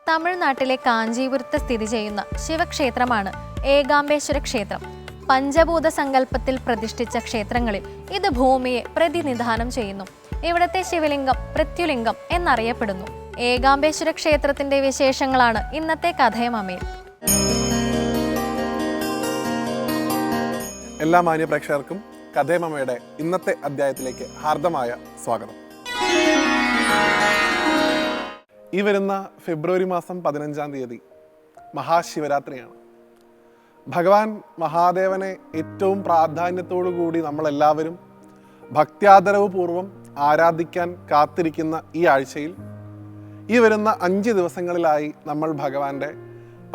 തമിഴ്നാട്ടിലെ കാഞ്ചീപുരത്ത് സ്ഥിതി ചെയ്യുന്ന ശിവക്ഷേത്രമാണ് ഏകാംബേശ്വര ക്ഷേത്രം. പഞ്ചഭൂത സങ്കല്പത്തിൽ പ്രതിഷ്ഠിച്ച ക്ഷേത്രങ്ങളിൽ ഇത് ഭൂമിയെ പ്രതിനിധാനം ചെയ്യുന്നു. ഇവിടത്തെ ശിവലിംഗം പൃഥ്വിലിംഗം എന്നറിയപ്പെടുന്നു. ഏകാംബേശ്വര ക്ഷേത്രത്തിന്റെ വിശേഷങ്ങളാണ് ഇന്നത്തെ കഥയമമ്മയിൽ. എല്ലാ മാന്യ പ്രേക്ഷകർക്കും കഥയമമ്മയുടെ ഇന്നത്തെ അധ്യായത്തിലേക്ക് ഹാർദമായ സ്വാഗതം. ഈ വരുന്ന ഫെബ്രുവരി മാസം 15-ാം തീയതി മഹാശിവരാത്രിയാണ്. ഭഗവാൻ മഹാദേവനെ ഏറ്റവും പ്രാധാന്യത്തോടു കൂടി നമ്മളെല്ലാവരും ഭക്ത്യാദരവ് പൂർവ്വം ആരാധിക്കാൻ കാത്തിരിക്കുന്ന ഈ ആഴ്ചയിൽ ഈ വരുന്ന 5 ദിവസങ്ങളിലായി നമ്മൾ ഭഗവാന്റെ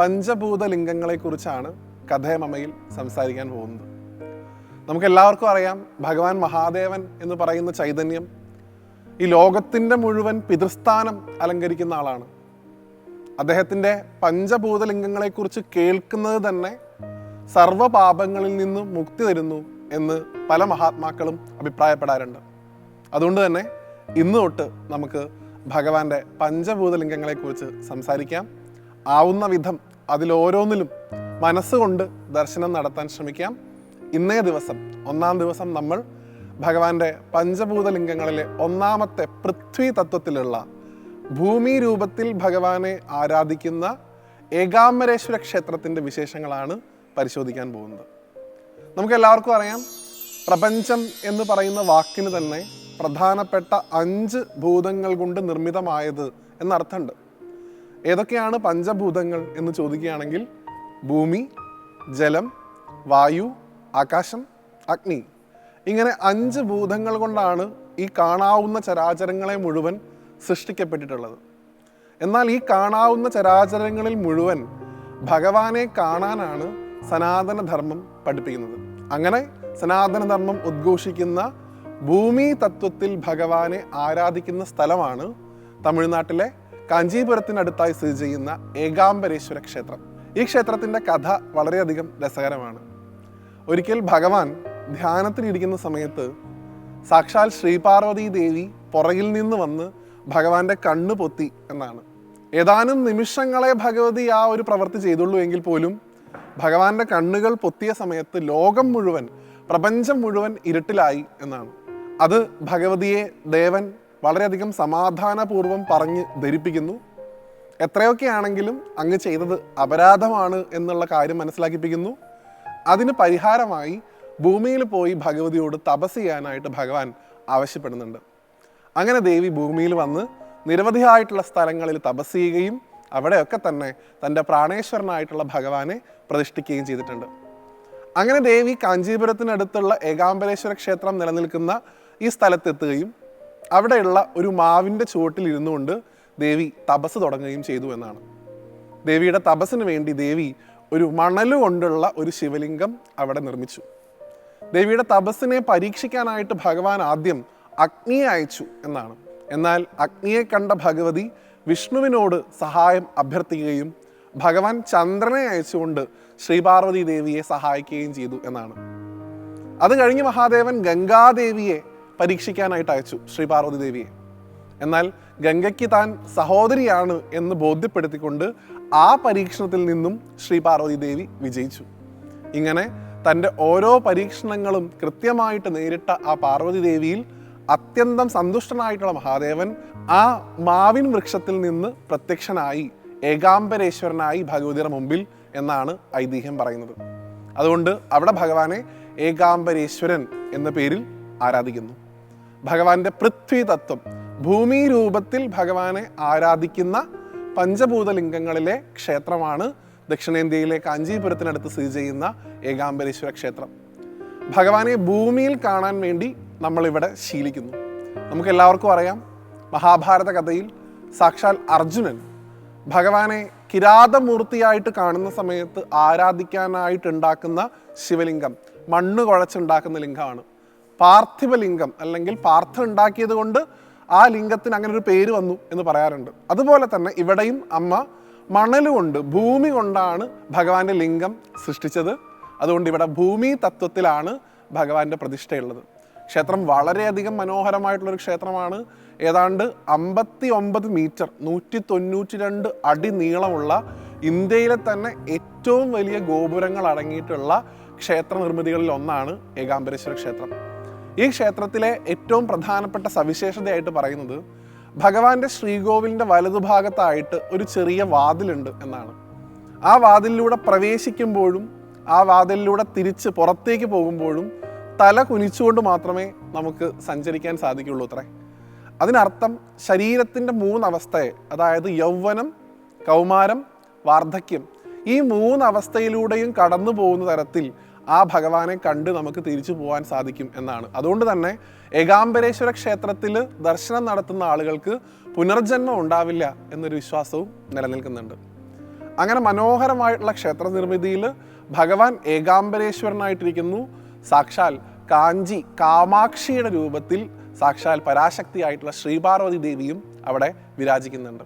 പഞ്ചഭൂത ലിംഗങ്ങളെക്കുറിച്ചാണ് കഥയമമ്മയിൽ സംസാരിക്കാൻ പോകുന്നത്. നമുക്കെല്ലാവർക്കും അറിയാം, ഭഗവാൻ മഹാദേവൻ എന്ന് പറയുന്ന ചൈതന്യം ഈ ലോകത്തിൻ്റെ മുഴുവൻ പിതൃസ്ഥാനം അലങ്കരിക്കുന്ന ആളാണ്. അദ്ദേഹത്തിൻ്റെ പഞ്ചഭൂതലിംഗങ്ങളെക്കുറിച്ച് കേൾക്കുന്നത് തന്നെ സർവ്വപാപങ്ങളിൽ നിന്നും മുക്തി തരുന്നു എന്ന് പല മഹാത്മാക്കളും അഭിപ്രായപ്പെടാറുണ്ട്. അതുകൊണ്ട് തന്നെ ഇന്ന് തൊട്ട് നമുക്ക് ഭഗവാന്റെ പഞ്ചഭൂതലിംഗങ്ങളെക്കുറിച്ച് സംസാരിക്കാം. ആവുന്ന വിധം അതിലോരോന്നിലും മനസ്സുകൊണ്ട് ദർശനം നടത്താൻ ശ്രമിക്കാം. ഇന്നേ ദിവസം 1-ാം ദിവസം നമ്മൾ ഭഗവാന്റെ പഞ്ചഭൂതലിംഗങ്ങളിലെ ഒന്നാമത്തെ പൃഥ്വി തത്വത്തിലുള്ള ഭൂമി രൂപത്തിൽ ഭഗവാനെ ആരാധിക്കുന്ന ഏകാംബരേശ്വര ക്ഷേത്രത്തിൻ്റെ വിശേഷങ്ങളാണ് പരിശോധിക്കാൻ പോകുന്നത്. നമുക്ക് എല്ലാവർക്കും അറിയാം, പ്രപഞ്ചം എന്ന് പറയുന്ന വാക്കിന് തന്നെ പ്രധാനപ്പെട്ട 5 ഭൂതങ്ങൾ കൊണ്ട് നിർമ്മിതമായത് എന്നർത്ഥമുണ്ട്. ഏതൊക്കെയാണ് പഞ്ചഭൂതങ്ങൾ എന്ന് ചോദിക്കുകയാണെങ്കിൽ ഭൂമി, ജലം, വായു, ആകാശം, അഗ്നി, ഇങ്ങനെ 5 ഭൂതങ്ങൾ കൊണ്ടാണ് ഈ കാണാവുന്ന ചരാചരങ്ങളെ മുഴുവൻ സൃഷ്ടിക്കപ്പെട്ടിട്ടുള്ളത്. എന്നാൽ ഈ കാണാവുന്ന ചരാചരങ്ങളിൽ മുഴുവൻ ഭഗവാനെ കാണാനാണ് സനാതനധർമ്മം പഠിപ്പിക്കുന്നത്. അങ്ങനെ സനാതനധർമ്മം ഉദ്ഘോഷിക്കുന്ന ഭൂമി തത്വത്തിൽ ഭഗവാനെ ആരാധിക്കുന്ന സ്ഥലമാണ് തമിഴ്നാട്ടിലെ കാഞ്ചീപുരത്തിനടുത്തായി സ്ഥിതി ചെയ്യുന്ന ഏകാംബരേശ്വര ക്ഷേത്രം. ഈ ക്ഷേത്രത്തിൻ്റെ കഥ വളരെയധികം രസകരമാണ്. ഒരിക്കൽ ഭഗവാൻ ധ്യാനത്തിലിരിക്കുന്ന സമയത്ത് സാക്ഷാൽ ശ്രീപാർവതി ദേവി പുറകിൽ നിന്ന് വന്ന് ഭഗവാന്റെ കണ്ണ് പൊത്തി എന്നാണ്. ഏതാനും നിമിഷങ്ങളെ ഭഗവതി ആ ഒരു പ്രവൃത്തി ചെയ്തുള്ളൂ എങ്കിൽ പോലും ഭഗവാന്റെ കണ്ണുകൾ പൊത്തിയ സമയത്ത് ലോകം മുഴുവൻ, പ്രപഞ്ചം മുഴുവൻ ഇരുട്ടിലായി എന്നാണ്. അത് ഭഗവതിയെ ദേവൻ വളരെയധികം സമാധാനപൂർവ്വം പറഞ്ഞ് ധരിപ്പിക്കുന്നു. എത്രയൊക്കെയാണെങ്കിലും അങ്ങ് ചെയ്തത് അപരാധമാണ് എന്നുള്ള കാര്യം മനസ്സിലാക്കിപ്പിക്കുന്നു. അതിന് പരിഹാരമായി ഭൂമിയിൽ പോയി ഭഗവതിയോട് തപസ് ചെയ്യാനായിട്ട് ഭഗവാൻ ആവശ്യപ്പെടുന്നുണ്ട്. അങ്ങനെ ദേവി ഭൂമിയിൽ വന്ന് നിരവധിയായിട്ടുള്ള സ്ഥലങ്ങളിൽ തപസ് ചെയ്യുകയും അവിടെയൊക്കെ തന്നെ തൻ്റെ പ്രാണേശ്വരനായിട്ടുള്ള ഭഗവാനെ പ്രതിഷ്ഠിക്കുകയും ചെയ്തിട്ടുണ്ട്. അങ്ങനെ ദേവി കാഞ്ചീപുരത്തിനടുത്തുള്ള ഏകാംബരേശ്വര ക്ഷേത്രം നിലനിൽക്കുന്ന ഈ സ്ഥലത്തെത്തുകയും അവിടെയുള്ള ഒരു മാവിൻ്റെ ചുവട്ടിൽ ഇരുന്നുകൊണ്ട് ദേവി തപസ് തുടങ്ങുകയും ചെയ്തു എന്നാണ്. ദേവിയുടെ തപസ്സിന് വേണ്ടി ദേവി ഒരു മണല് കൊണ്ടുള്ള ഒരു ശിവലിംഗം അവിടെ നിർമ്മിച്ചു. ദേവിയുടെ തപസ്സിനെ പരീക്ഷിക്കാനായിട്ട് ഭഗവാൻ ആദ്യം അഗ്നിയെ അയച്ചു എന്നാണ്. എന്നാൽ അഗ്നിയെ കണ്ട ഭഗവതി വിഷ്ണുവിനോട് സഹായം അഭ്യർത്ഥിക്കുകയും ഭഗവാൻ ചന്ദ്രനെ അയച്ചുകൊണ്ട് ശ്രീപാർവതി ദേവിയെ സഹായിക്കുകയും ചെയ്തു എന്നാണ്. അത് കഴിഞ്ഞ് മഹാദേവൻ ഗംഗാദേവിയെ പരീക്ഷിക്കാനായിട്ട് അയച്ചു, ശ്രീപാർവതി ദേവിയെ. എന്നാൽ ഗംഗയ്ക്ക് താൻ സഹോദരിയാണ് എന്ന് ബോധ്യപ്പെടുത്തിക്കൊണ്ട് ആ പരീക്ഷണത്തിൽ നിന്നും ശ്രീപാർവതി ദേവി വിജയിച്ചു. ഇങ്ങനെ തൻ്റെ ഓരോ പരീക്ഷണങ്ങളും കൃത്യമായിട്ട് നേരിട്ട ആ പാർവതി ദേവിയിൽ അത്യന്തം സന്തുഷ്ടനായിട്ടുള്ള മഹാദേവൻ ആ മാവിൻ വൃക്ഷത്തിൽ നിന്ന് പ്രത്യക്ഷനായി ഏകാംബരേശ്വരനായി ഭഗവതിയുടെ മുമ്പിൽ എന്നാണ് ഐതിഹ്യം പറയുന്നത്. അതുകൊണ്ട് അവിടെ ഭഗവാനെ ഏകാംബരേശ്വരൻ എന്ന പേരിൽ ആരാധിക്കുന്നു. ഭഗവാന്റെ പൃഥ്വി തത്വം, ഭൂമി രൂപത്തിൽ ഭഗവാനെ ആരാധിക്കുന്ന പഞ്ചഭൂതലിംഗങ്ങളിലെ ക്ഷേത്രമാണ് ദക്ഷിണേന്ത്യയിലെ കാഞ്ചീപുരത്തിനടുത്ത് സ്ഥിതി ചെയ്യുന്ന ഏകാംബരേശ്വര ക്ഷേത്രം. ഭഗവാനെ ഭൂമിയിൽ കാണാൻ വേണ്ടി നമ്മളിവിടെ ശീലിക്കുന്നു. നമുക്കെല്ലാവർക്കും അറിയാം, മഹാഭാരത കഥയിൽ സാക്ഷാൽ അർജുനൻ ഭഗവാനെ കിരാതമൂർത്തിയായിട്ട് കാണുന്ന സമയത്ത് ആരാധിക്കാനായിട്ടുണ്ടാക്കുന്ന ശിവലിംഗം മണ്ണ് കുഴച്ചുണ്ടാക്കുന്ന ലിംഗമാണ്. പാർത്ഥിവലിംഗം അല്ലെങ്കിൽ പാർത്ഥൻ ഉണ്ടാക്കിയത് കൊണ്ട് ആ ലിംഗത്തിന് അങ്ങനെ ഒരു പേര് വന്നു എന്ന് പറയാറുണ്ട്. അതുപോലെ തന്നെ ഇവിടെയും അമ്മ മണലുകൊണ്ട്, ഭൂമി കൊണ്ടാണ് ഭഗവാന്റെ ലിംഗം സൃഷ്ടിച്ചത്. അതുകൊണ്ട് ഇവിടെ ഭൂമി തത്വത്തിലാണ് ഭഗവാന്റെ പ്രതിഷ്ഠയുള്ളത്. ക്ഷേത്രം വളരെയധികം മനോഹരമായിട്ടുള്ളൊരു ക്ഷേത്രമാണ്. ഏതാണ്ട് 59 മീറ്റർ 192 അടി നീളമുള്ള ഇന്ത്യയിലെ തന്നെ ഏറ്റവും വലിയ ഗോപുരങ്ങൾ അടങ്ങിയിട്ടുള്ള ക്ഷേത്ര നിർമ്മിതികളിൽ ഒന്നാണ് ഏകാംബരേശ്വര ക്ഷേത്രം. ഈ ക്ഷേത്രത്തിലെ ഏറ്റവും പ്രധാനപ്പെട്ട സവിശേഷതയായിട്ട് പറയുന്നത് ഭഗവാന്റെ ശ്രീകോവിലിൻ്റെ വലതുഭാഗത്തായിട്ട് ഒരു ചെറിയ വാതിലുണ്ട് എന്നാണ്. ആ വാതിലിലൂടെ പ്രവേശിക്കുമ്പോഴും ആ വാതിലിലൂടെ തിരിച്ച് പുറത്തേക്ക് പോകുമ്പോഴും തല കുനിച്ചുകൊണ്ട് മാത്രമേ നമുക്ക് സഞ്ചരിക്കാൻ സാധിക്കുള്ളൂ അത്രേ. അതിനർത്ഥം ശരീരത്തിൻ്റെ 3 അവസ്ഥയെ, അതായത് യൗവനം, കൗമാരം, വാർദ്ധക്യം, ഈ 3 അവസ്ഥയിലൂടെയും കടന്നു പോകുന്ന തരത്തിൽ ആ ഭഗവാനെ കണ്ട് നമുക്ക് തിരിച്ചു പോകാൻ സാധിക്കും എന്നാണ്. അതുകൊണ്ട് തന്നെ ഏകാംബരേശ്വര ക്ഷേത്രത്തിൽ ദർശനം നടത്തുന്ന ആളുകൾക്ക് പുനർജന്മം ഉണ്ടാവില്ല എന്നൊരു വിശ്വാസവും നിലനിൽക്കുന്നുണ്ട്. അങ്ങനെ മനോഹരമായിട്ടുള്ള ക്ഷേത്ര നിർമ്മിതിയിൽ ഭഗവാൻ ഏകാംബരേശ്വരനായിട്ടിരിക്കുന്നു. സാക്ഷാൽ കാഞ്ചി കാമാക്ഷിയുടെ രൂപത്തിൽ സാക്ഷാൽ പരാശക്തിയായിട്ടുള്ള ശ്രീപാർവതി ദേവിയും അവിടെ വിരാജിക്കുന്നുണ്ട്.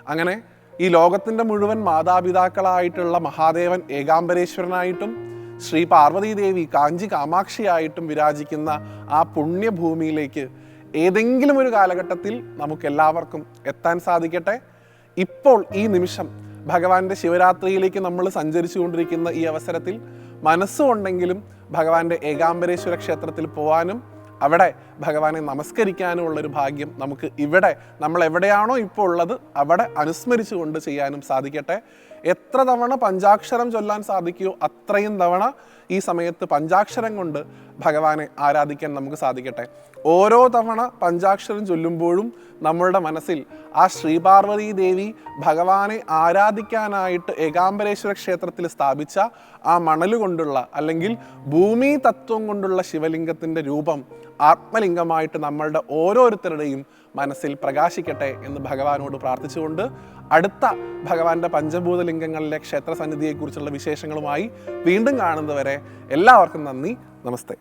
അങ്ങനെ ഈ ലോകത്തിൻ്റെ മുഴുവൻ മാതാപിതാക്കളായിട്ടുള്ള മഹാദേവൻ ഏകാംബരേശ്വരനായിട്ടും ശ്രീ പാർവതി ദേവി കാഞ്ചി കാമാക്ഷിയായിട്ടും വിരാജിക്കുന്ന ആ പുണ്യഭൂമിയിലേക്ക് ഏതെങ്കിലും ഒരു കാലഘട്ടത്തിൽ നമുക്കെല്ലാവർക്കും എത്താൻ സാധിക്കട്ടെ. ഇപ്പോൾ ഈ നിമിഷം ഭഗവാന്റെ ശിവരാത്രിയിലേക്ക് നമ്മൾ സഞ്ചരിച്ചു കൊണ്ടിരിക്കുന്ന ഈ അവസരത്തിൽ മനസ്സുകൊണ്ടെങ്കിലും ഭഗവാന്റെ ഏകാംബരേശ്വര ക്ഷേത്രത്തിൽ പോകാനും അവിടെ ഭഗവാനെ നമസ്കരിക്കാനുമുള്ളൊരു ഭാഗ്യം നമുക്ക് ഇവിടെ നമ്മൾ എവിടെയാണോ ഇപ്പോൾ ഉള്ളത് അവിടെ അനുസ്മരിച്ചുകൊണ്ട് ചെയ്യാനും സാധിക്കട്ടെ. എത്ര തവണ പഞ്ചാക്ഷരം ചൊല്ലാൻ സാധിക്കുമോ അത്രയും തവണ ഈ സമയത്ത് പഞ്ചാക്ഷരം കൊണ്ട് ഭഗവാനെ ആരാധിക്കാൻ നമുക്ക് സാധിക്കട്ടെ. ഓരോ തവണ പഞ്ചാക്ഷരം ചൊല്ലുമ്പോഴും നമ്മളുടെ മനസ്സിൽ ആ ശ്രീപാർവതി ദേവി ഭഗവാനെ ആരാധിക്കാനായിട്ട് ഏകാംബരേശ്വര ക്ഷേത്രത്തിൽ സ്ഥാപിച്ച ആ മണലുകൊണ്ടുള്ള അല്ലെങ്കിൽ ഭൂമി തത്വം കൊണ്ടുള്ള ശിവലിംഗത്തിൻ്റെ രൂപം ആത്മലിംഗമായിട്ട് നമ്മളുടെ ഓരോരുത്തരുടെയും മനസ്സിൽ പ്രകാശിക്കട്ടെ എന്ന് ഭഗവാനോട് പ്രാർത്ഥിച്ചുകൊണ്ട് അടുത്ത ഭഗവാന്റെ പഞ്ചഭൂതലിംഗങ്ങളിലെ ക്ഷേത്ര സന്നിധിയെക്കുറിച്ചുള്ള വിശേഷങ്ങളുമായി വീണ്ടും കാണുന്നതുവരെ എല്ലാവർക്കും നന്ദി, നമസ്തേ.